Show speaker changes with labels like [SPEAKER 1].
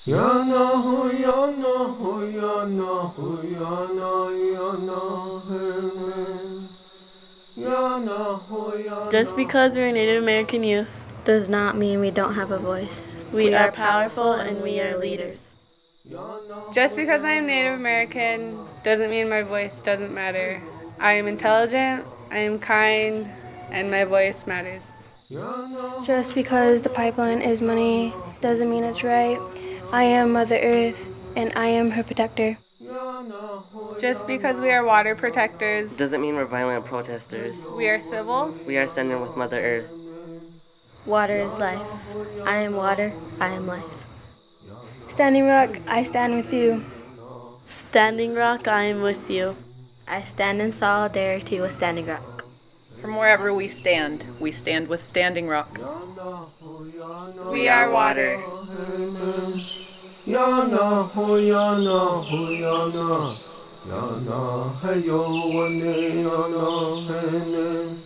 [SPEAKER 1] Yana ho yana ho yana ho yana yana hene. Yana ho yana.
[SPEAKER 2] Just because we're Native American youth
[SPEAKER 3] does not mean we don't have a voice.
[SPEAKER 2] We are powerful and we are leaders.
[SPEAKER 4] Just because I am Native American doesn't mean my voice doesn't matter. I am intelligent, I am kind, and my voice matters.
[SPEAKER 5] Just because the pipeline is money doesn't mean it's right. I am Mother Earth, and I am her protector.
[SPEAKER 4] Just because we are water protectors
[SPEAKER 6] doesn't mean we're violent protesters.
[SPEAKER 4] We are civil.
[SPEAKER 6] We are standing with Mother Earth.
[SPEAKER 3] Water is life. I am water, I am life.
[SPEAKER 5] Standing Rock, I stand with you.
[SPEAKER 2] Standing Rock, I am with you.
[SPEAKER 3] I stand in solidarity with Standing Rock.
[SPEAKER 7] From wherever we stand with Standing Rock.
[SPEAKER 4] We are water.
[SPEAKER 1] Yana ho yana ho yana. Yana hey yo wane yana hene.